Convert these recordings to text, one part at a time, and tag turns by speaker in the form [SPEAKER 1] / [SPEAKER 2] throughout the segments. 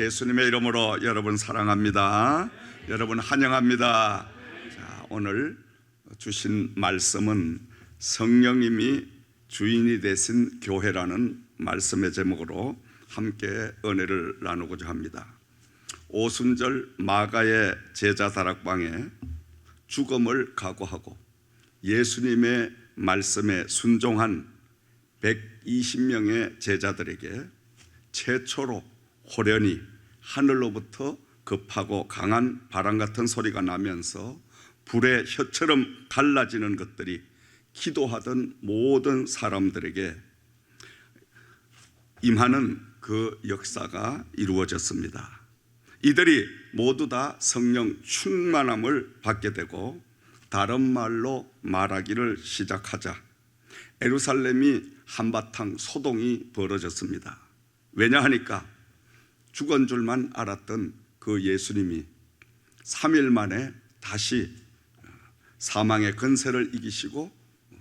[SPEAKER 1] 예수님의 이름으로 여러분 사랑합니다. 여러분 환영합니다. 자, 오늘 주신 말씀은 성령님이 주인이 되신 교회라는 말씀의 제목으로 함께 은혜를 나누고자 합니다. 오순절 마가의 제자 다락방에 죽음을 각오하고 예수님의 말씀에 순종한 120명의 제자들에게 최초로 호련히 하늘로부터 급하고 강한 바람 같은 소리가 나면서 불의 혀처럼 갈라지는 것들이 기도하던 모든 사람들에게 임하는 그 역사가 이루어졌습니다. 이들이 모두 다 성령 충만함을 받게 되고 다른 말로 말하기를 시작하자 예루살렘이 한바탕 소동이 벌어졌습니다. 왜냐하니까 죽은 줄만 알았던 그 예수님이 3일 만에 다시 사망의 근세를 이기시고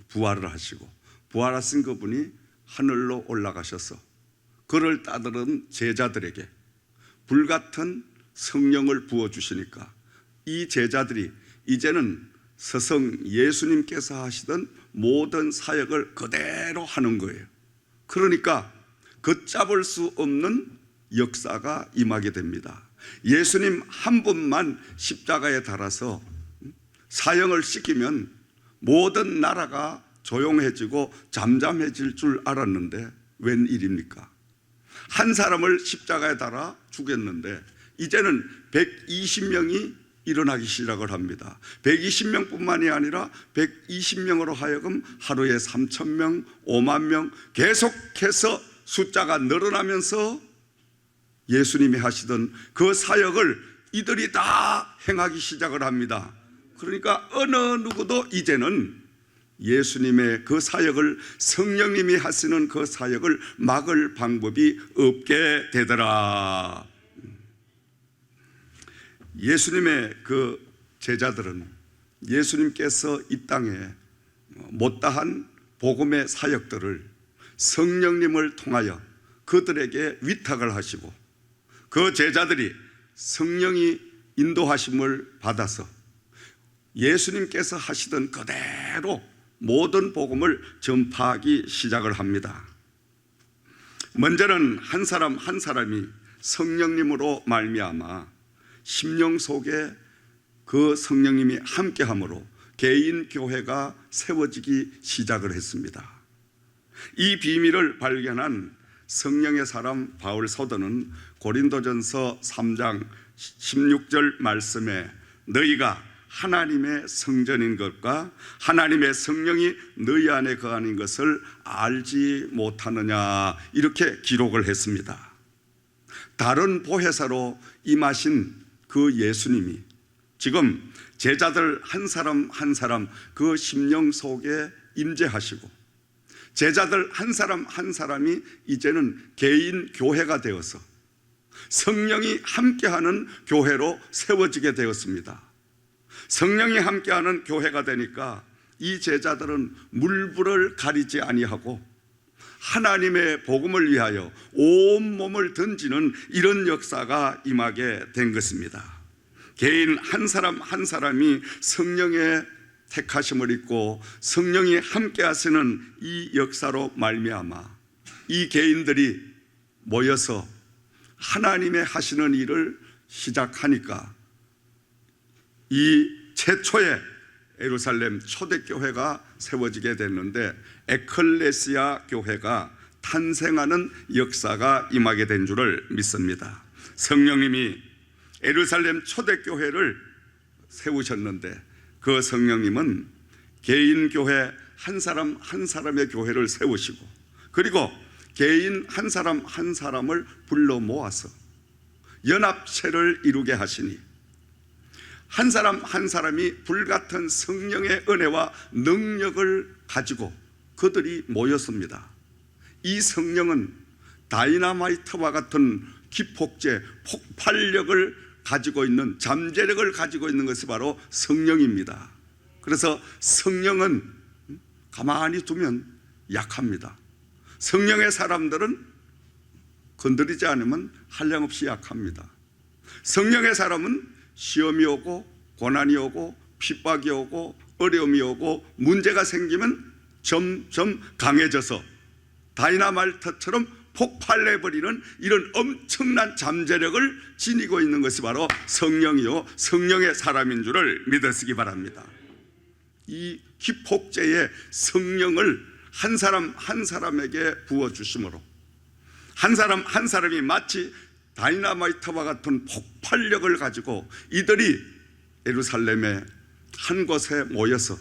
[SPEAKER 1] 부활을 하시고 부활하신 그분이 하늘로 올라가셔서 그를 따르는 제자들에게 불같은 성령을 부어주시니까 이 제자들이 이제는 스승 예수님께서 하시던 모든 사역을 그대로 하는 거예요. 그러니까 걷잡을 수 없는 역사가 임하게 됩니다. 예수님 한 분만 십자가에 달아서 사형을 시키면 모든 나라가 조용해지고 잠잠해질 줄 알았는데 웬일입니까? 한 사람을 십자가에 달아 죽였는데 이제는 120명이 일어나기 시작을 합니다. 120명뿐만이 아니라 120명으로 하여금 하루에 3,000명, 5만 명 계속해서 숫자가 늘어나면서 예수님이 하시던 그 사역을 이들이 다 행하기 시작을 합니다. 그러니까 어느 누구도 이제는 예수님의 그 사역을, 성령님이 하시는 그 사역을 막을 방법이 없게 되더라. 예수님의 그 제자들은 예수님께서 이 땅에 못다한 복음의 사역들을 성령님을 통하여 그들에게 위탁을 하시고 그 제자들이 성령이 인도하심을 받아서 예수님께서 하시던 그대로 모든 복음을 전파하기 시작을 합니다. 먼저는 한 사람 한 사람이 성령님으로 말미암아 심령 속에 그 성령님이 함께함으로 개인 교회가 세워지기 시작을 했습니다. 이 비밀을 발견한 성령의 사람 바울 사도는 고린도전서 3장 16절 말씀에 너희가 하나님의 성전인 것과 하나님의 성령이 너희 안에 거하는 것을 알지 못하느냐 이렇게 기록을 했습니다. 다른 보혜사로 임하신 그 예수님이 지금 제자들 한 사람 한 사람 그 심령 속에 임재하시고 제자들 한 사람 한 사람이 이제는 개인 교회가 되어서 성령이 함께하는 교회로 세워지게 되었습니다. 성령이 함께하는 교회가 되니까 이 제자들은 물불을 가리지 아니하고 하나님의 복음을 위하여 온 몸을 던지는 이런 역사가 임하게 된 것입니다. 개인 한 사람 한 사람이 성령의 택하심을 입고 성령이 함께 하시는 이 역사로 말미암아 이 개인들이 모여서 하나님의 하시는 일을 시작하니까 이 최초의 예루살렘 초대교회가 세워지게 됐는데 에클레시아 교회가 탄생하는 역사가 임하게 된 줄을 믿습니다. 성령님이 예루살렘 초대교회를 세우셨는데 그 성령님은 개인 교회 한 사람 한 사람의 교회를 세우시고 그리고 개인 한 사람 한 사람을 불러 모아서 연합체를 이루게 하시니 한 사람 한 사람이 불같은 성령의 은혜와 능력을 가지고 그들이 모였습니다. 이 성령은 다이나마이트와 같은 기폭제, 폭발력을 가지고 있는 잠재력을 가지고 있는 것이 바로 성령입니다. 그래서 성령은 가만히 두면 약합니다. 성령의 사람들은 건드리지 않으면 한량없이 약합니다. 성령의 사람은 시험이 오고 고난이 오고 핍박이 오고 어려움이 오고 문제가 생기면 점점 강해져서 다이나마이트처럼 폭발해버리는 이런 엄청난 잠재력을 지니고 있는 것이 바로 성령이요 성령의 사람인 줄을 믿으시기 바랍니다. 이 기폭제의 성령을 한 사람 한 사람에게 부어주심으로 한 사람 한 사람이 마치 다이나마이트와 같은 폭발력을 가지고 이들이 예루살렘의 한 곳에 모여서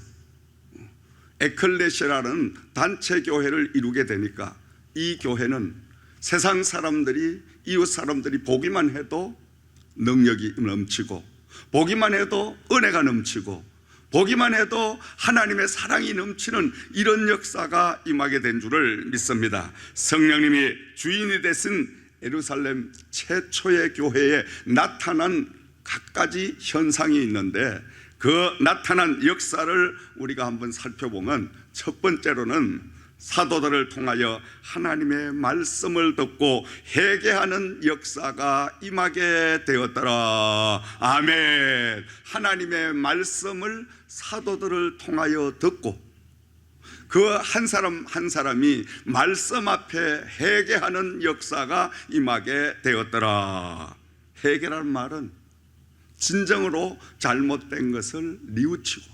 [SPEAKER 1] 에클레시아라는 단체 교회를 이루게 되니까 이 교회는 세상 사람들이 이웃 사람들이 보기만 해도 능력이 넘치고 보기만 해도 은혜가 넘치고 보기만 해도 하나님의 사랑이 넘치는 이런 역사가 임하게 된 줄을 믿습니다. 성령님이 주인이 되신 예루살렘 최초의 교회에 나타난 갖가지 현상이 있는데 그 나타난 역사를 우리가 한번 살펴보면 첫 번째로는 사도들을 통하여 하나님의 말씀을 듣고 회개하는 역사가 임하게 되었더라. 아멘. 하나님의 말씀을 사도들을 통하여 듣고 그 한 사람 한 사람이 말씀 앞에 회개하는 역사가 임하게 되었더라. 회개라는 말은 진정으로 잘못된 것을 뉘우치고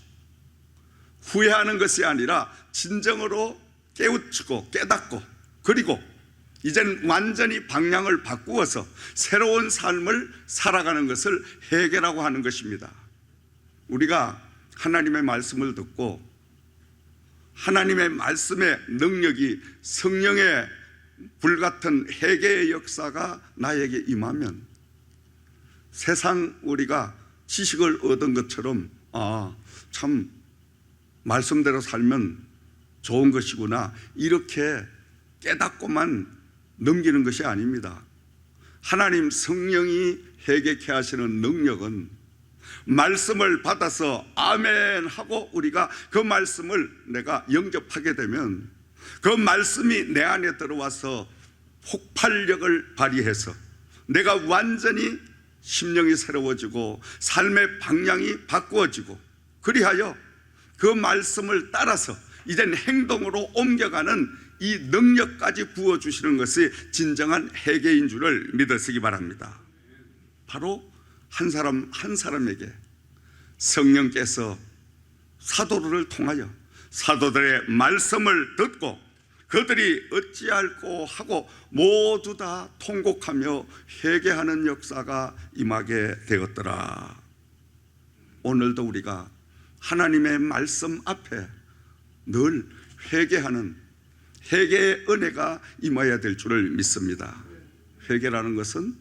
[SPEAKER 1] 후회하는 것이 아니라 진정으로 깨우치고 깨닫고 그리고 이젠 완전히 방향을 바꾸어서 새로운 삶을 살아가는 것을 회개라고 하는 것입니다. 우리가 하나님의 말씀을 듣고 하나님의 말씀의 능력이 성령의 불같은 회개의 역사가 나에게 임하면 세상 우리가 지식을 얻은 것처럼 참 말씀대로 살면 좋은 것이구나 이렇게 깨닫고만 넘기는 것이 아닙니다. 하나님 성령이 회개케 하시는 능력은 말씀을 받아서 아멘 하고 우리가 그 말씀을 내가 영접하게 되면 그 말씀이 내 안에 들어와서 폭발력을 발휘해서 내가 완전히 심령이 새로워지고 삶의 방향이 바꾸어지고, 그리하여 그 말씀을 따라서 이젠 행동으로 옮겨가는 이 능력까지 부어주시는 것이 진정한 회개인 줄을 믿으시기 바랍니다. 바로 한 사람 한 사람에게 성령께서 사도들을 통하여 사도들의 말씀을 듣고 그들이 어찌할꼬 하고 모두 다 통곡하며 회개하는 역사가 임하게 되었더라. 오늘도 우리가 하나님의 말씀 앞에 늘 회개하는 회개의 은혜가 임해야 될 줄을 믿습니다. 회개라는 것은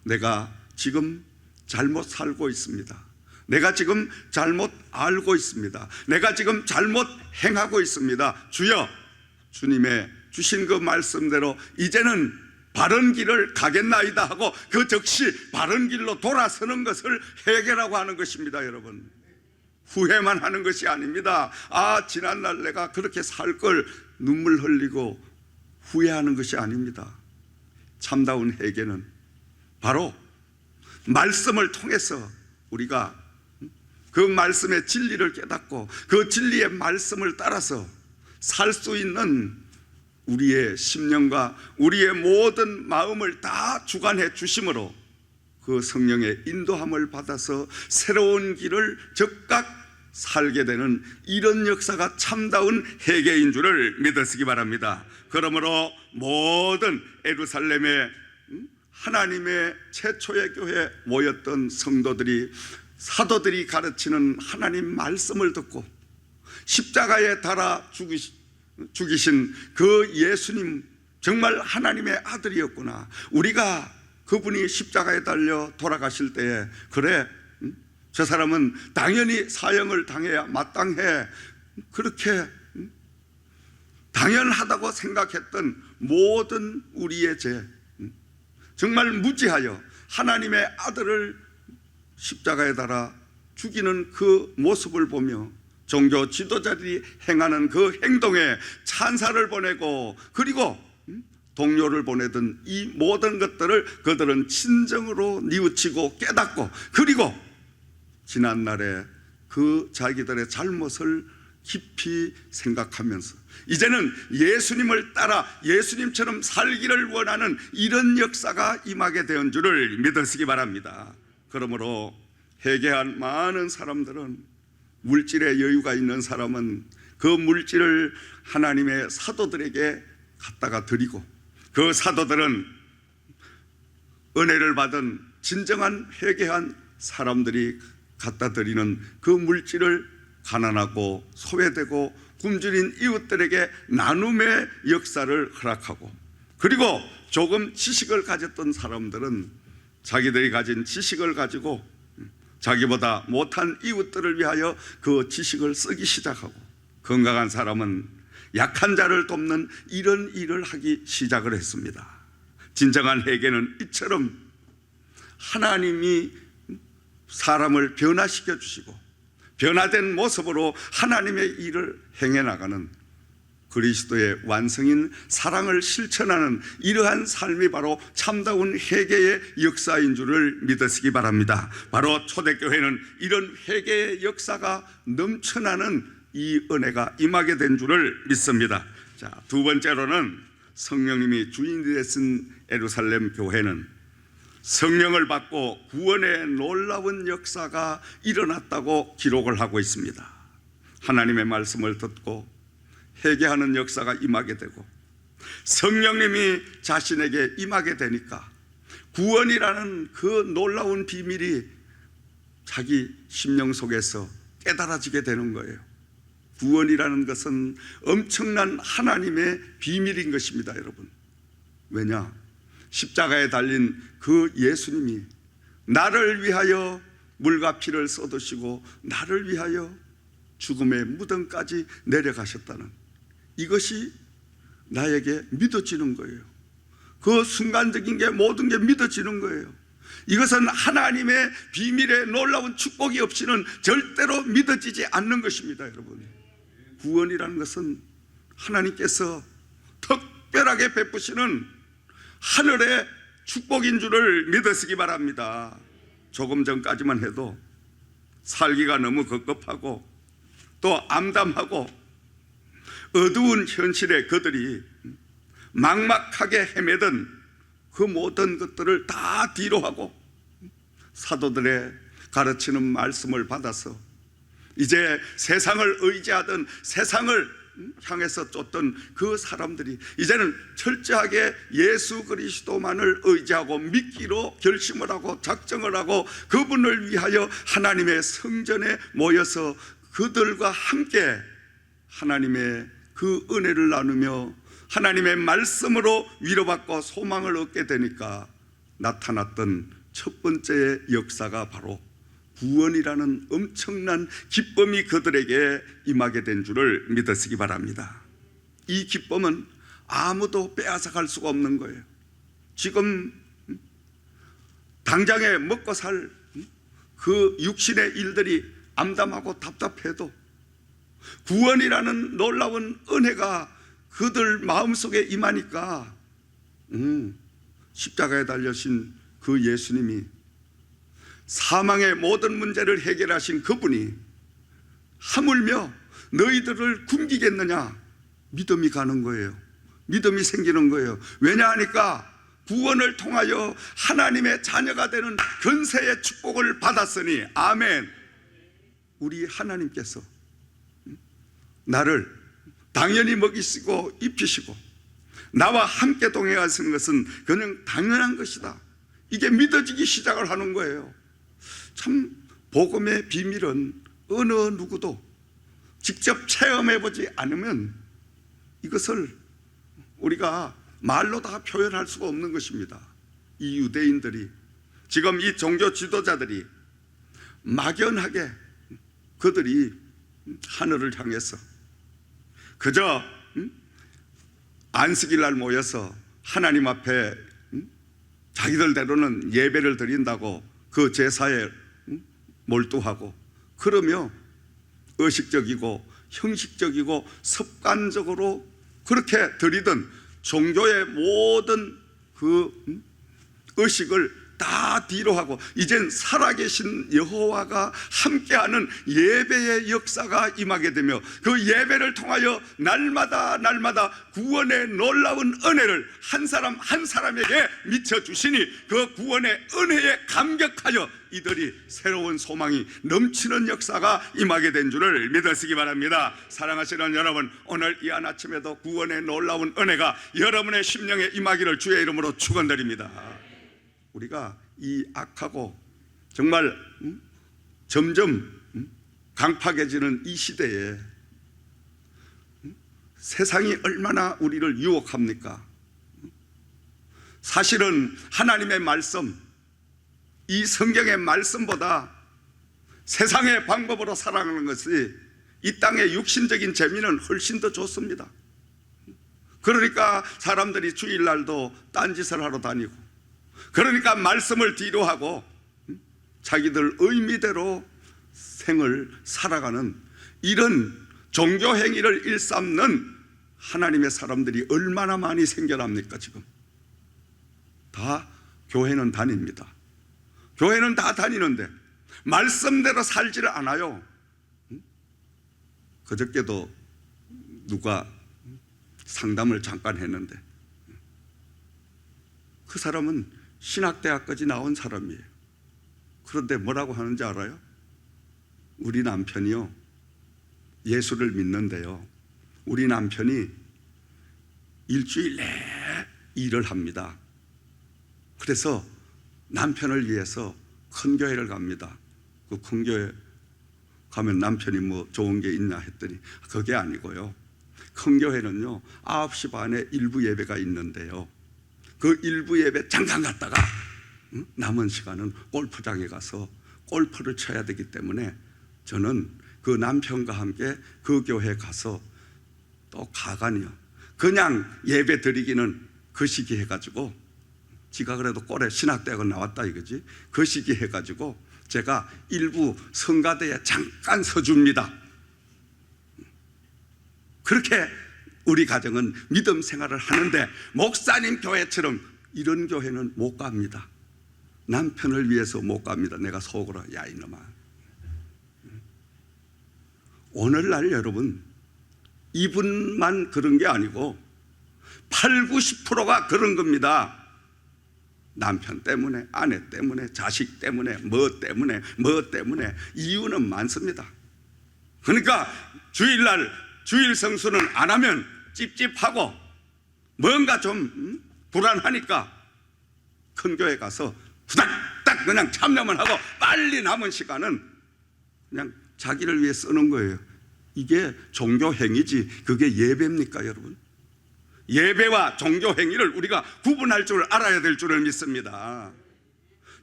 [SPEAKER 1] 내가 지금 잘못 살고 있습니다. 내가 지금 잘못 알고 있습니다. 내가 지금 잘못 행하고 있습니다. 주여, 주님의 주신 그 말씀대로 이제는 바른 길을 가겠나이다 하고 그 즉시 바른 길로 돌아서는 것을 회개라고 하는 것입니다. 여러분, 후회만 하는 것이 아닙니다. 아, 지난날 내가 그렇게 살 걸 눈물 흘리고 후회하는 것이 아닙니다. 참다운 회개는 바로 말씀을 통해서 우리가 그 말씀의 진리를 깨닫고 그 진리의 말씀을 따라서 살 수 있는 우리의 심령과 우리의 모든 마음을 다 주관해 주심으로 그 성령의 인도함을 받아서 새로운 길을 즉각 살게 되는 이런 역사가 참다운 회개인 줄을 믿으시기 바랍니다. 그러므로 모든 예루살렘의 하나님의 최초의 교회에 모였던 성도들이 사도들이 가르치는 하나님 말씀을 듣고 십자가에 달아 죽이신 그 예수님 정말 하나님의 아들이었구나. 우리가 그분이 십자가에 달려 돌아가실 때에 그래, 저 사람은 당연히 사형을 당해야 마땅해, 그렇게 당연하다고 생각했던 모든 우리의 죄, 정말 무지하여 하나님의 아들을 십자가에 달아 죽이는 그 모습을 보며 종교 지도자들이 행하는 그 행동에 찬사를 보내고 그리고 동료를 보내던 이 모든 것들을 그들은 친정으로 뉘우치고 깨닫고 그리고 지난날에 그 자기들의 잘못을 깊이 생각하면서 이제는 예수님을 따라 예수님처럼 살기를 원하는 이런 역사가 임하게 된 줄을 믿으시기 바랍니다. 그러므로 회개한 많은 사람들은, 물질에 여유가 있는 사람은 그 물질을 하나님의 사도들에게 갖다가 드리고 그 사도들은 은혜를 받은 진정한 회개한 사람들이 갖다 드리는 그 물질을 가난하고 소외되고 굶주린 이웃들에게 나눔의 역사를 허락하고, 그리고 조금 지식을 가졌던 사람들은 자기들이 가진 지식을 가지고 자기보다 못한 이웃들을 위하여 그 지식을 쓰기 시작하고, 건강한 사람은 약한 자를 돕는 이런 일을 하기 시작을 했습니다. 진정한 회개는 이처럼 하나님이 사람을 변화시켜 주시고 변화된 모습으로 하나님의 일을 행해 나가는 그리스도의 완성인 사랑을 실천하는 이러한 삶이 바로 참다운 회개의 역사인 줄을 믿으시기 바랍니다. 바로 초대교회는 이런 회개의 역사가 넘쳐나는 이 은혜가 임하게 된 줄을 믿습니다. 자, 두 번째로는 성령님이 주인이 되신 예루살렘 교회는 성령을 받고 구원의 놀라운 역사가 일어났다고 기록을 하고 있습니다. 하나님의 말씀을 듣고 회개하는 역사가 임하게 되고 성령님이 자신에게 임하게 되니까 구원이라는 그 놀라운 비밀이 자기 심령 속에서 깨달아지게 되는 거예요. 구원이라는 것은 엄청난 하나님의 비밀인 것입니다, 여러분. 왜냐? 십자가에 달린 그 예수님이 나를 위하여 물과 피를 쏟으시고 나를 위하여 죽음의 무덤까지 내려가셨다는 이것이 나에게 믿어지는 거예요. 그 순간적인 게 모든 게 믿어지는 거예요. 이것은 하나님의 비밀의 놀라운 축복이 없이는 절대로 믿어지지 않는 것입니다. 여러분, 구원이라는 것은 하나님께서 특별하게 베푸시는 하늘의 축복인 줄을 믿으시기 바랍니다. 조금 전까지만 해도 살기가 너무 급급하고 또 암담하고 어두운 현실에 그들이 막막하게 헤매던 그 모든 것들을 다 뒤로 하고 사도들의 가르치는 말씀을 받아서 이제 세상을 의지하던, 세상을 향해서 쫓던 그 사람들이 이제는 철저하게 예수 그리스도만을 의지하고 믿기로 결심을 하고 작정을 하고 그분을 위하여 하나님의 성전에 모여서 그들과 함께 하나님의 그 은혜를 나누며 하나님의 말씀으로 위로받고 소망을 얻게 되니까 나타났던 첫 번째 역사가 바로 구원이라는 엄청난 기쁨이 그들에게 임하게 된 줄을 믿으시기 바랍니다. 이 기쁨은 아무도 빼앗아갈 수가 없는 거예요. 지금 당장에 먹고 살 그 육신의 일들이 암담하고 답답해도 구원이라는 놀라운 은혜가 그들 마음속에 임하니까 십자가에 달려신 그 예수님이, 사망의 모든 문제를 해결하신 그분이 하물며 너희들을 굶기겠느냐, 믿음이 가는 거예요. 믿음이 생기는 거예요. 왜냐하니까 구원을 통하여 하나님의 자녀가 되는 권세의 축복을 받았으니. 아멘. 우리 하나님께서 나를 당연히 먹이시고 입히시고 나와 함께 동행하시는 것은 그냥 당연한 것이다, 이게 믿어지기 시작을 하는 거예요. 참 복음의 비밀은 어느 누구도 직접 체험해보지 않으면 이것을 우리가 말로 다 표현할 수가 없는 것입니다. 이 유대인들이, 지금 이 종교 지도자들이 막연하게 그들이 하늘을 향해서 그저 안식일 날 모여서 하나님 앞에 자기들대로는 예배를 드린다고 그 제사에 몰두하고, 그러며 의식적이고 형식적이고 습관적으로 그렇게 드리던 종교의 모든 그 의식을 다 뒤로 하고 이젠 살아계신 여호와가 함께하는 예배의 역사가 임하게 되며 그 예배를 통하여 날마다 구원의 놀라운 은혜를 한 사람 한 사람에게 미쳐주시니 그 구원의 은혜에 감격하여 이들이 새로운 소망이 넘치는 역사가 임하게 된 줄을 믿으시기 바랍니다. 사랑하시는 여러분, 오늘 이 한 아침에도 구원의 놀라운 은혜가 여러분의 심령에 임하기를 주의 이름으로 축원드립니다. 우리가 이 악하고 정말 점점 강팍해지는 이 시대에 세상이 얼마나 우리를 유혹합니까? 사실은 하나님의 말씀, 이 성경의 말씀보다 세상의 방법으로 살아가는 것이 이 땅의 육신적인 재미는 훨씬 더 좋습니다. 그러니까 사람들이 주일날도 딴짓을 하러 다니고, 그러니까 말씀을 뒤로 하고 자기들 의미대로 생을 살아가는 이런 종교 행위를 일삼는 하나님의 사람들이 얼마나 많이 생겨납니까? 지금 다 교회는 다닙니다. 교회는 다 다니는데 말씀대로 살지를 않아요. 그저께도 누가 상담을 잠깐 했는데 그 사람은 신학대학까지 나온 사람이에요. 그런데 뭐라고 하는지 알아요? 우리 남편이요, 예수를 믿는데요, 우리 남편이 일주일 내에 일을 합니다. 그래서 남편을 위해서 큰 교회를 갑니다. 그 큰 교회 가면 남편이 뭐 좋은 게 있냐 했더니 그게 아니고요, 큰 교회는요 9시 반에 일부 예배가 있는데요, 그 일부 예배 잠깐 갔다가 남은 시간은 골프장에 가서 골프를 쳐야 되기 때문에 저는 그 남편과 함께 그 교회에 가서 또 가관이요, 그냥 예배 드리기는 그 시기 해가지고 지가 그래도 꼴에 신학대학원 나왔다 이거지. 그 시기 해가지고 제가 일부 성가대에 잠깐 서줍니다. 그렇게 우리 가정은 믿음 생활을 하는데, 목사님 교회처럼 이런 교회는 못 갑니다. 남편을 위해서 못 갑니다. 내가 속으로 야 이놈아. 오늘날 여러분, 이분만 그런 게 아니고 8, 90%가 그런 겁니다. 남편 때문에, 아내 때문에, 자식 때문에, 뭐 때문에 이유는 많습니다. 그러니까 주일날 주일 성수는 안 하면 찝찝하고 뭔가 좀 불안하니까 큰 교회 가서 후닥닥 그냥 참여만 하고 빨리 남은 시간은 그냥 자기를 위해 쓰는 거예요. 이게 종교행위지 그게 예배입니까 여러분? 예배와 종교행위를 우리가 구분할 줄 알아야 될 줄을 믿습니다.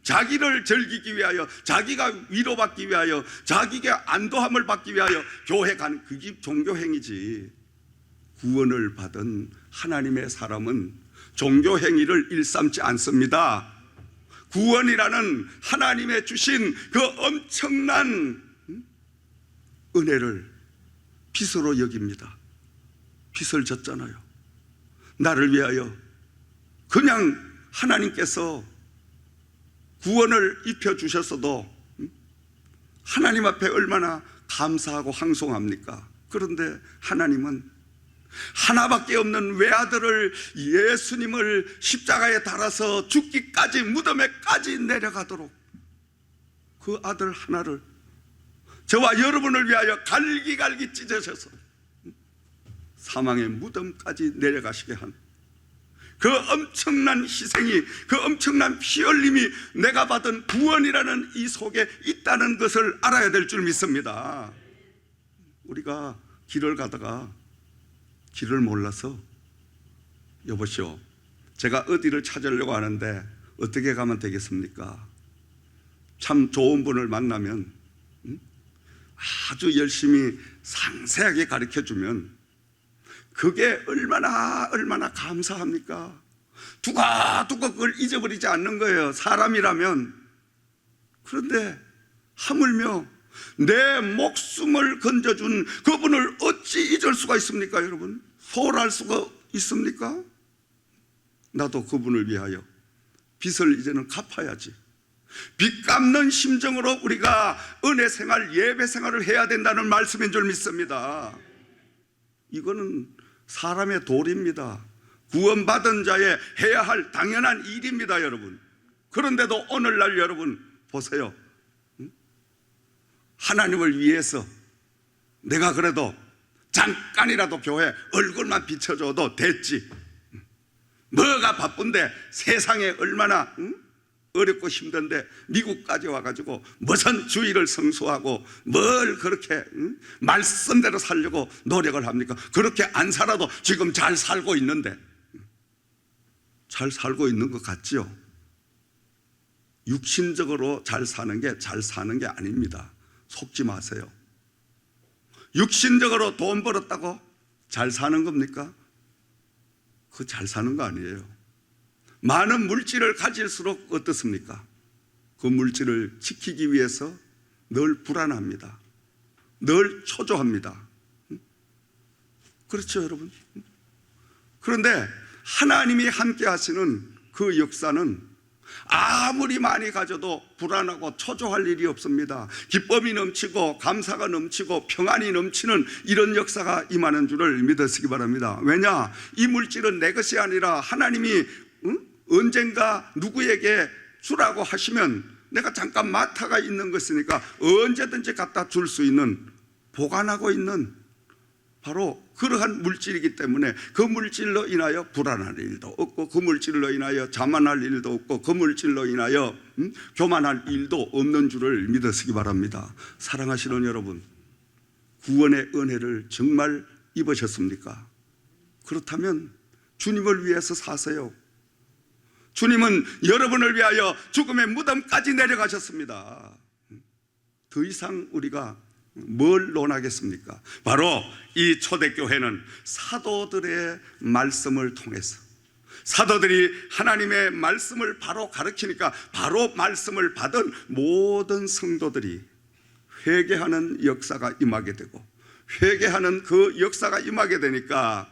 [SPEAKER 1] 자기를 즐기기 위하여, 자기가 위로받기 위하여, 자기가 안도함을 받기 위하여 교회 가는 그게 종교행위지. 구원을 받은 하나님의 사람은 종교행위를 일삼지 않습니다. 구원이라는 하나님의 주신 그 엄청난 은혜를 빚으로 여깁니다. 빚을 졌잖아요. 나를 위하여 그냥 하나님께서 구원을 입혀주셨어도 하나님 앞에 얼마나 감사하고 항송합니까? 그런데 하나님은 하나밖에 없는 외아들을, 예수님을 십자가에 달아서 죽기까지, 무덤에까지 내려가도록 그 아들 하나를 저와 여러분을 위하여 갈기갈기 찢으셔서 사망의 무덤까지 내려가시게 한 그 엄청난 희생이, 그 엄청난 피 흘림이 내가 받은 구원이라는 이 속에 있다는 것을 알아야 될 줄 믿습니다. 우리가 길을 가다가 길을 몰라서, 여보시오, 제가 어디를 찾으려고 하는데 어떻게 가면 되겠습니까? 참 좋은 분을 만나면 아주 열심히 상세하게 가르쳐주면 그게 얼마나 감사합니까? 두고두고 그걸 잊어버리지 않는 거예요, 사람이라면. 그런데 하물며 내 목숨을 건져준 그분을 어찌 잊을 수가 있습니까 여러분? 소홀할 수가 있습니까? 나도 그분을 위하여 빚을 이제는 갚아야지. 빚 갚는 심정으로 우리가 은혜 생활, 예배 생활을 해야 된다는 말씀인 줄 믿습니다. 이거는 사람의 도리입니다. 구원받은 자의 해야 할 당연한 일입니다 여러분. 그런데도 오늘날 여러분 보세요. 하나님을 위해서 내가 그래도 잠깐이라도 교회 얼굴만 비춰줘도 됐지, 뭐가 바쁜데, 세상에 얼마나 어렵고 힘든데 미국까지 와가지고 무슨 주일을 성수하고 뭘 그렇게 말씀대로 살려고 노력을 합니까? 그렇게 안 살아도 지금 잘 살고 있는데, 잘 살고 있는 것 같지요? 육신적으로 잘 사는 게 아닙니다. 속지 마세요. 육신적으로 돈 벌었다고 잘 사는 겁니까? 그거 잘 사는 거 아니에요. 많은 물질을 가질수록 어떻습니까? 그 물질을 지키기 위해서 늘 불안합니다. 늘 초조합니다. 그렇죠 여러분? 그런데 하나님이 함께 하시는 그 역사는 아무리 많이 가져도 불안하고 초조할 일이 없습니다. 기쁨이 넘치고 감사가 넘치고 평안이 넘치는 이런 역사가 임하는 줄을 믿으시기 바랍니다. 왜냐? 이 물질은 내 것이 아니라 하나님이 언젠가 누구에게 주라고 하시면 내가 잠깐 맡아가 있는 것이니까 언제든지 갖다 줄 수 있는, 보관하고 있는 바로 그러한 물질이기 때문에 그 물질로 인하여 불안할 일도 없고, 그 물질로 인하여 자만할 일도 없고, 그 물질로 인하여 교만할 일도 없는 줄을 믿으시기 바랍니다. 사랑하시는 여러분, 구원의 은혜를 정말 입으셨습니까? 그렇다면 주님을 위해서 사세요. 주님은 여러분을 위하여 죽음의 무덤까지 내려가셨습니다. 더 이상 우리가 뭘 논하겠습니까? 바로 이 초대교회는 사도들의 말씀을 통해서, 사도들이 하나님의 말씀을 바로 가르치니까 바로 말씀을 받은 모든 성도들이 회개하는 역사가 임하게 되고, 회개하는 그 역사가 임하게 되니까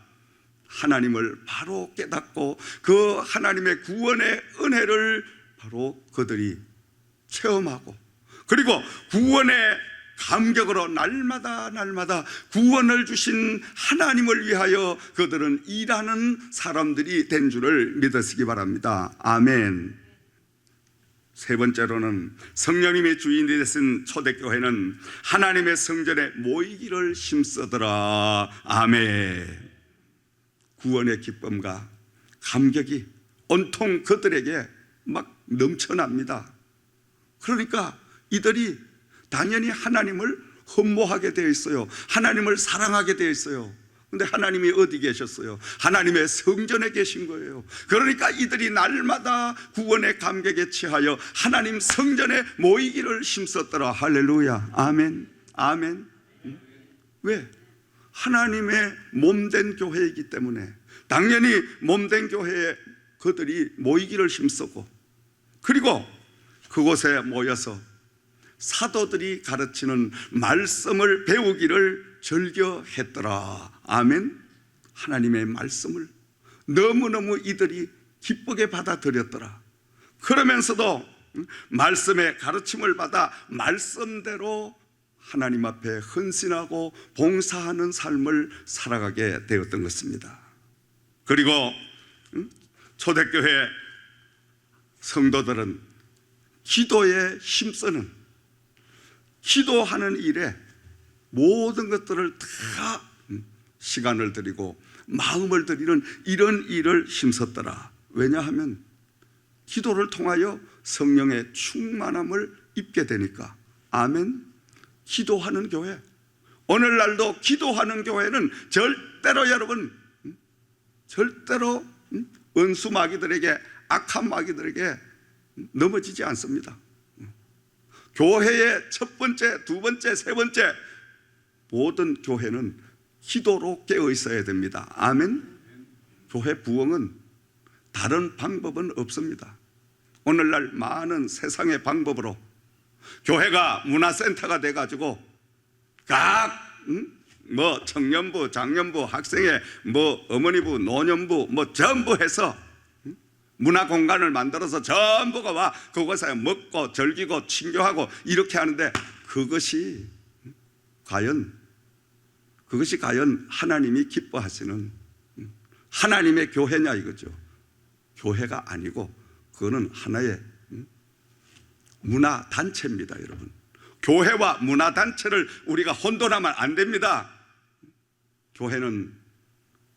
[SPEAKER 1] 하나님을 바로 깨닫고 그 하나님의 구원의 은혜를 바로 그들이 체험하고, 그리고 구원의 감격으로 날마다 구원을 주신 하나님을 위하여 그들은 일하는 사람들이 된 줄을 믿으시기 바랍니다. 아멘. 세 번째로는 성령님의 주인이 되신 초대교회는 하나님의 성전에 모이기를 힘쓰더라. 아멘. 구원의 기쁨과 감격이 온통 그들에게 막 넘쳐납니다. 그러니까 이들이 당연히 하나님을 흠모하게 되어 있어요. 하나님을 사랑하게 되어 있어요. 근데 하나님이 어디 계셨어요? 하나님의 성전에 계신 거예요. 그러니까 이들이 날마다 구원의 감격에 취하여 하나님 성전에 모이기를 힘썼더라. 할렐루야. 아멘. 아멘. 왜? 하나님의 몸된 교회이기 때문에 당연히 몸된 교회에 그들이 모이기를 힘쓰고, 그리고 그곳에 모여서 사도들이 가르치는 말씀을 배우기를 즐겨했더라. 아멘. 하나님의 말씀을 너무너무 이들이 기쁘게 받아들였더라. 그러면서도 말씀의 가르침을 받아 말씀대로 하나님 앞에 헌신하고 봉사하는 삶을 살아가게 되었던 것입니다. 그리고 초대교회 성도들은 기도에 힘쓰는, 기도하는 일에 모든 것들을 다 시간을 들이고 마음을 들이는 이런 일을 힘썼더라. 왜냐하면 기도를 통하여 성령의 충만함을 입게 되니까. 아멘. 기도하는 교회, 오늘날도 기도하는 교회는 절대로 여러분, 절대로 원수 마귀들에게, 악한 마귀들에게 넘어지지 않습니다. 교회의 첫 번째, 두 번째, 세 번째, 모든 교회는 기도로 깨어 있어야 됩니다. 아멘. 교회 부흥은 다른 방법은 없습니다. 오늘날 많은 세상의 방법으로 교회가 문화센터가 돼가지고 각 청년부, 장년부, 학생회, 어머니부, 노년부 전부 해서 문화공간을 만들어서 전부가 와 그곳에 먹고 즐기고 친교하고 이렇게 하는데, 그것이 과연 하나님이 기뻐하시는 하나님의 교회냐 이거죠. 교회가 아니고 그거는 하나의 문화단체입니다. 여러분, 교회와 문화단체를 우리가 혼돈하면 안 됩니다. 교회는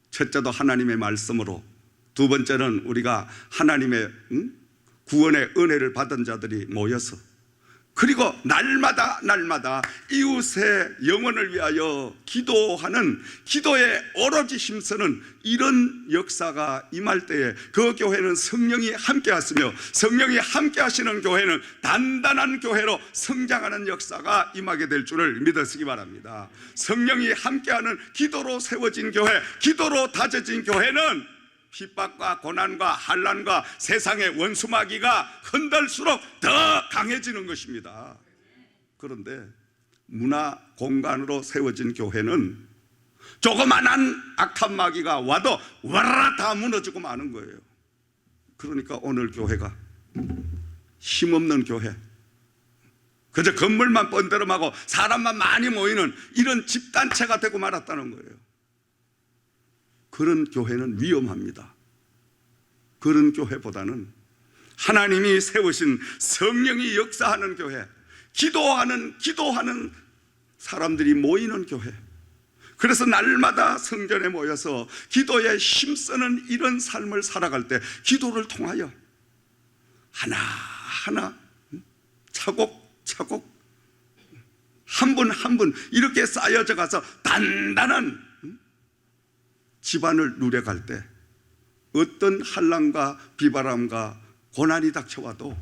[SPEAKER 1] 첫째도 하나님의 말씀으로, 두 번째는 우리가 하나님의 구원의 은혜를 받은 자들이 모여서, 그리고 날마다 이웃의 영혼을 위하여 기도하는, 기도에 오로지 힘쓰는 이런 역사가 임할 때에 그 교회는 성령이 함께 하시며, 성령이 함께 하시는 교회는 단단한 교회로 성장하는 역사가 임하게 될 줄을 믿으시기 바랍니다. 성령이 함께하는 기도로 세워진 교회, 기도로 다져진 교회는 핍박과 고난과 환난과 세상의 원수마귀가 흔들수록 더 강해지는 것입니다. 그런데 문화 공간으로 세워진 교회는 조그만한 악한 마귀가 와도 와라 다 무너지고 마는 거예요. 그러니까 오늘 교회가 힘없는 교회, 그저 건물만 번드름하고 사람만 많이 모이는 이런 집단체가 되고 말았다는 거예요. 그런 교회는 위험합니다. 그런 교회보다는 하나님이 세우신 성령이 역사하는 교회, 기도하는 사람들이 모이는 교회, 그래서 날마다 성전에 모여서 기도에 힘쓰는 이런 삶을 살아갈 때 기도를 통하여 하나하나 차곡차곡 한 분 한 분 이렇게 쌓여져 가서 단단한 집안을 누려갈 때 어떤 환난과 비바람과 고난이 닥쳐와도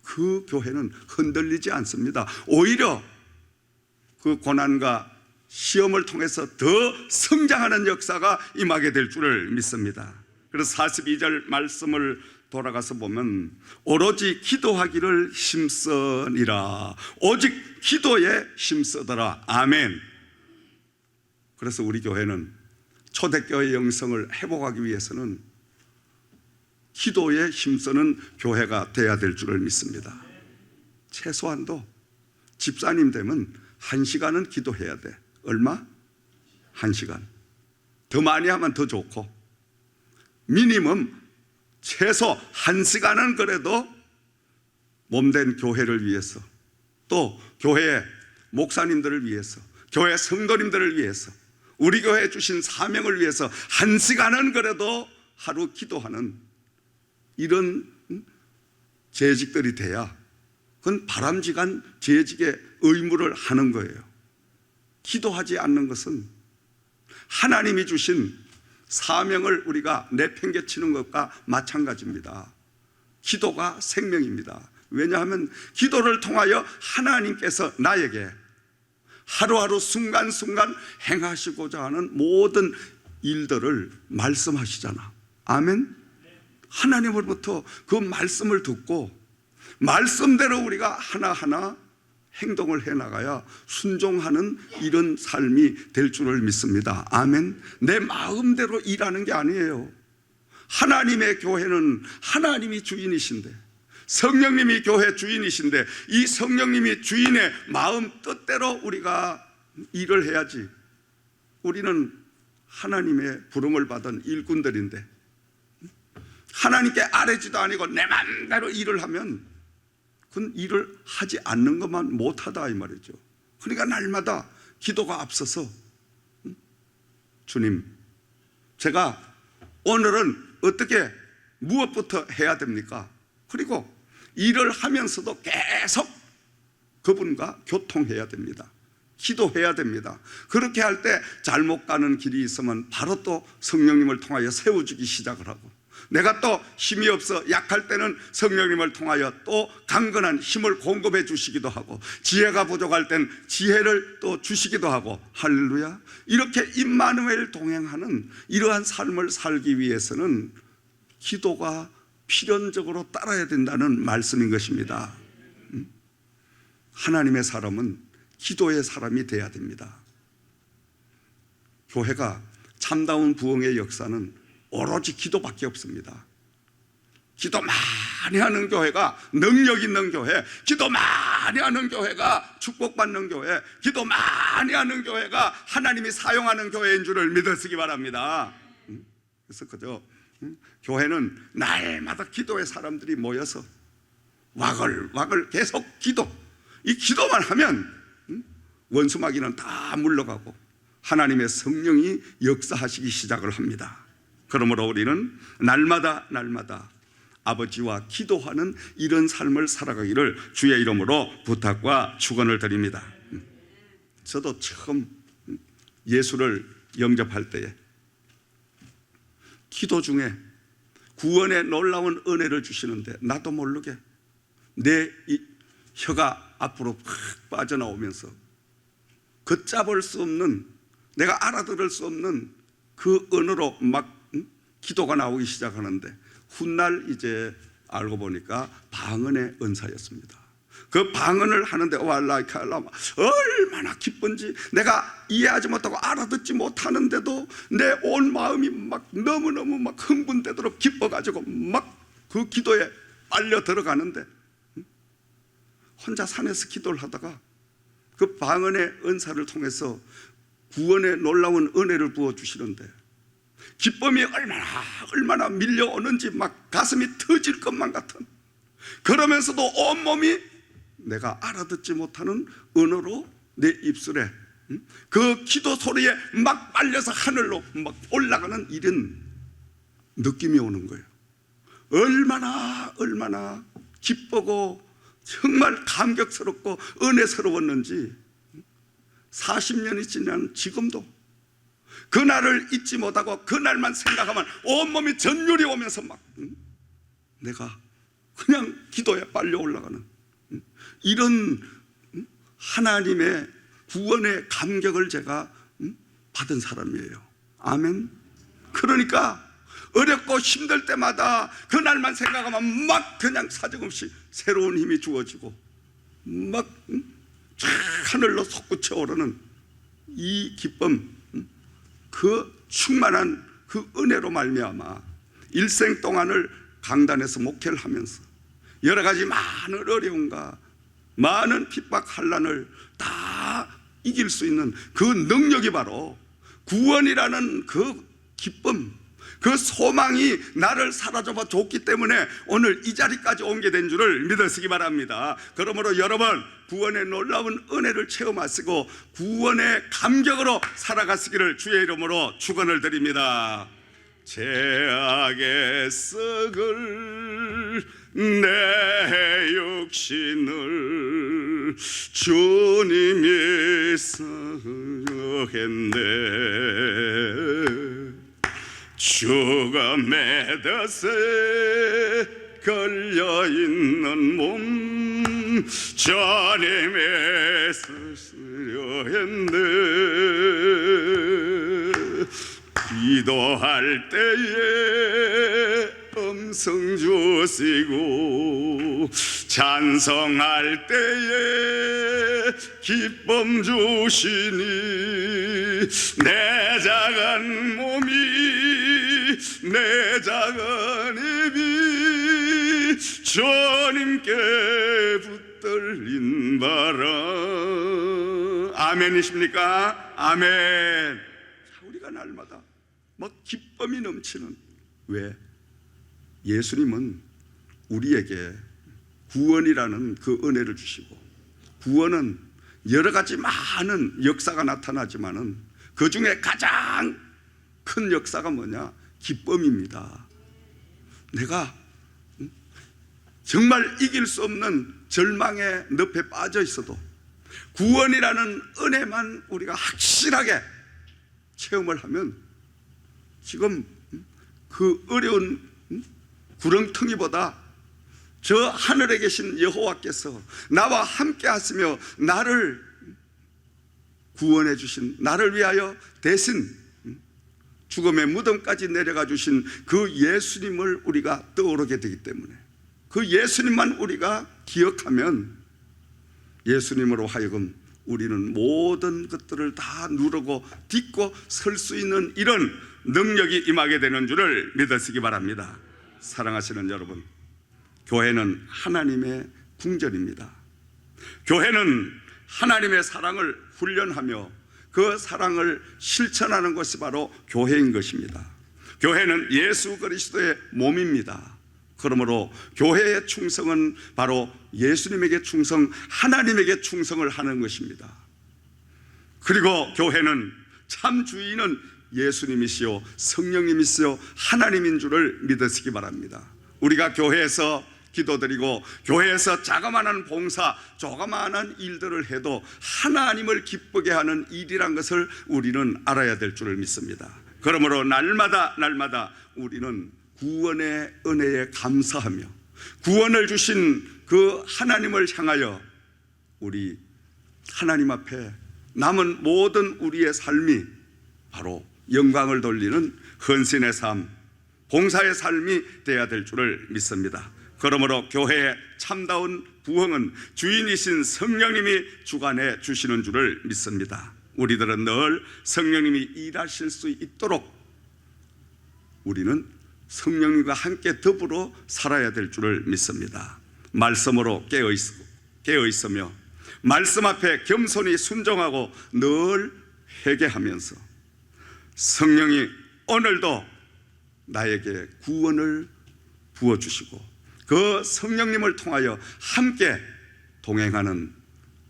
[SPEAKER 1] 그 교회는 흔들리지 않습니다. 오히려 그 고난과 시험을 통해서 더 성장하는 역사가 임하게 될 줄을 믿습니다. 그래서 42절 말씀을 돌아가서 보면 오로지 기도하기를 힘쓰니라. 오직 기도에 힘쓰더라. 아멘. 그래서 우리 교회는 초대교회 영성을 회복하기 위해서는 기도에 힘쓰는 교회가 돼야 될 줄을 믿습니다. 최소한도 집사님 되면 1시간은 기도해야 돼. 얼마? 1시간. 더 많이 하면 더 좋고, 미니멈 최소 1시간은 그래도 몸된 교회를 위해서, 또 교회의 목사님들을 위해서, 교회 성도님들을 위해서, 우리 교회에 주신 사명을 위해서 1시간은 그래도 하루 기도하는 이런 재직들이 돼야, 그건 바람직한 재직의 의무를 하는 거예요. 기도하지 않는 것은 하나님이 주신 사명을 우리가 내팽개치는 것과 마찬가지입니다. 기도가 생명입니다. 왜냐하면 기도를 통하여 하나님께서 나에게 하루하루 순간순간 행하시고자 하는 모든 일들을 말씀하시잖아. 아멘. 하나님으로부터 그 말씀을 듣고 말씀대로 우리가 하나하나 행동을 해나가야 순종하는 이런 삶이 될 줄을 믿습니다. 아멘. 내 마음대로 일하는 게 아니에요. 하나님의 교회는 하나님이 주인이신데, 성령님이 교회 주인이신데, 이 성령님이 주인의 마음 뜻대로 우리가 일을 해야지. 우리는 하나님의 부름을 받은 일꾼들인데 하나님께 아뢰지도 아니고 내 맘대로 일을 하면 그건 일을 하지 않는 것만 못하다 이 말이죠. 그러니까 날마다 기도가 앞서서 주님, 제가 오늘은 어떻게 무엇부터 해야 됩니까? 그리고 일을 하면서도 계속 그분과 교통해야 됩니다. 기도해야 됩니다. 그렇게 할 때 잘못 가는 길이 있으면 바로 또 성령님을 통하여 세워주기 시작을 하고, 내가 또 힘이 없어 약할 때는 성령님을 통하여 또 강건한 힘을 공급해 주시기도 하고, 지혜가 부족할 땐 지혜를 또 주시기도 하고, 할렐루야. 이렇게 임마누엘 동행하는 이러한 삶을 살기 위해서는 기도가 필연적으로 따라야 된다는 말씀인 것입니다. 하나님의 사람은 기도의 사람이 돼야 됩니다. 교회가 참다운 부흥의 역사는 오로지 기도밖에 없습니다. 기도 많이 하는 교회가 능력 있는 교회, 기도 많이 하는 교회가 축복받는 교회, 기도 많이 하는 교회가 하나님이 사용하는 교회인 줄을 믿으시기 바랍니다. 그래서 그저 교회는 날마다 기도의 사람들이 모여서 와글와글 계속 기도, 이 기도만 하면 원수마귀는 다 물러가고 하나님의 성령이 역사하시기 시작을 합니다. 그러므로 우리는 날마다 아버지와 기도하는 이런 삶을 살아가기를 주의 이름으로 부탁과 축원을 드립니다. 저도 처음 예수를 영접할 때에 기도 중에 구원의 놀라운 은혜를 주시는데, 나도 모르게 내 이 혀가 앞으로 팍 빠져나오면서 걷잡을 수 없는, 내가 알아들을 수 없는 그 언어로 막 기도가 나오기 시작하는데, 훗날 이제 알고 보니까 방언의 은사였습니다. 그 방언을 하는데 얼마나 기쁜지, 내가 이해하지 못하고 알아듣지 못하는데도 내 온 마음이 막 너무너무 막 흥분되도록 기뻐가지고 막 그 기도에 빨려 들어가는데, 혼자 산에서 기도를 하다가 그 방언의 은사를 통해서 구원의 놀라운 은혜를 부어주시는데, 기쁨이 얼마나 밀려오는지 막 가슴이 터질 것만 같은, 그러면서도 온몸이 내가 알아듣지 못하는 언어로 내 입술에 그 기도 소리에 막 빨려서 하늘로 막 올라가는 이런 느낌이 오는 거예요. 얼마나 기쁘고 정말 감격스럽고 은혜스러웠는지 40년이 지난 지금도 그날을 잊지 못하고 그날만 생각하면 온몸이 전율이 오면서 막 내가 그냥 기도에 빨려 올라가는 이런 하나님의 구원의 감격을 제가 받은 사람이에요. 아멘. 그러니까 어렵고 힘들 때마다 그날만 생각하면 막 그냥 사정없이 새로운 힘이 주어지고 막 하늘로 솟구쳐 오르는 이 기쁨, 그 충만한 그 은혜로 말미암아 일생 동안을 강단에서 목회를 하면서 여러 가지 많은 어려움과 많은 핍박 환난을 다 이길 수 있는 그 능력이 바로 구원이라는 그 기쁨, 그 소망이 나를 사로잡아 줬기 때문에 오늘 이 자리까지 오게 된 줄을 믿으시기 바랍니다. 그러므로 여러분, 구원의 놀라운 은혜를 체험하시고 구원의 감격으로 살아가시기를 주의 이름으로 축원을 드립니다. 죄악의 썩을 내 육신을 주님이 쓰겠네. 죽음의 덫에 걸려있는 몸 주님이 쓰시려 했네. 기도할 때에 음성 주시고 찬송할 때에 기쁨 주시니 내 작은 몸이 내 작은 입이 주님께 붙들린 바라. 아멘이십니까? 아멘. 우리가 날마다 막 기쁨이 넘치는, 왜? 예수님은 우리에게 구원이라는 그 은혜를 주시고, 구원은 여러 가지 많은 역사가 나타나지만은 그 중에 가장 큰 역사가 뭐냐? 기쁨입니다. 내가 정말 이길 수 없는 절망의 늪에 빠져 있어도 구원이라는 은혜만 우리가 확실하게 체험을 하면 지금 그 어려운 구렁텅이보다 저 하늘에 계신 여호와께서 나와 함께 하시며 나를 구원해 주신, 나를 위하여 대신 죽음의 무덤까지 내려가 주신 그 예수님을 우리가 떠오르게 되기 때문에, 그 예수님만 우리가 기억하면 예수님으로 하여금 우리는 모든 것들을 다 누르고 딛고 설 수 있는 이런 능력이 임하게 되는 줄을 믿으시기 바랍니다. 사랑하시는 여러분, 교회는 하나님의 궁전입니다. 교회는 하나님의 사랑을 훈련하며 그 사랑을 실천하는 것이 바로 교회인 것입니다. 교회는 예수 그리스도의 몸입니다. 그러므로 교회의 충성은 바로 예수님에게 충성, 하나님에게 충성을 하는 것입니다. 그리고 교회는 참 주인은 예수님이시요 성령님이시요 하나님인 줄을 믿으시기 바랍니다. 우리가 교회에서 기도드리고 교회에서 자그마한 봉사, 조그마한 일들을 해도 하나님을 기쁘게 하는 일이란 것을 우리는 알아야 될 줄을 믿습니다. 그러므로 날마다 우리는 구원의 은혜에 감사하며 구원을 주신 그 하나님을 향하여 우리 하나님 앞에 남은 모든 우리의 삶이 바로 영광을 돌리는 헌신의 삶, 봉사의 삶이 되어야 될 줄을 믿습니다. 그러므로 교회의 참다운 부흥은 주인이신 성령님이 주관해 주시는 줄을 믿습니다. 우리들은 늘 성령님이 일하실 수 있도록 우리는 성령님과 함께 더불어 살아야 될 줄을 믿습니다. 말씀으로 깨어 있으며 말씀 앞에 겸손히 순종하고 늘 회개하면서 성령이 오늘도 나에게 구원을 부어주시고 그 성령님을 통하여 함께 동행하는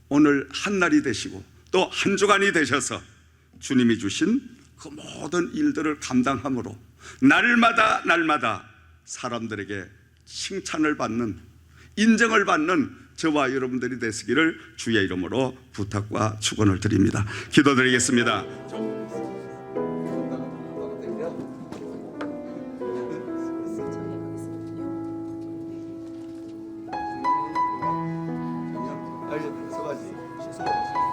[SPEAKER 1] 오늘 한날이 되시고 또 한 주간이 되셔서 주님이 주신 그 모든 일들을 감당함으로 날마다 사람들에게 칭찬을 받는, 인정을 받는 저와 여러분들이 되시기를 주의 이름으로 부탁과 축원을 드립니다. 기도드리겠습니다.
[SPEAKER 2] 알려드린 세 가지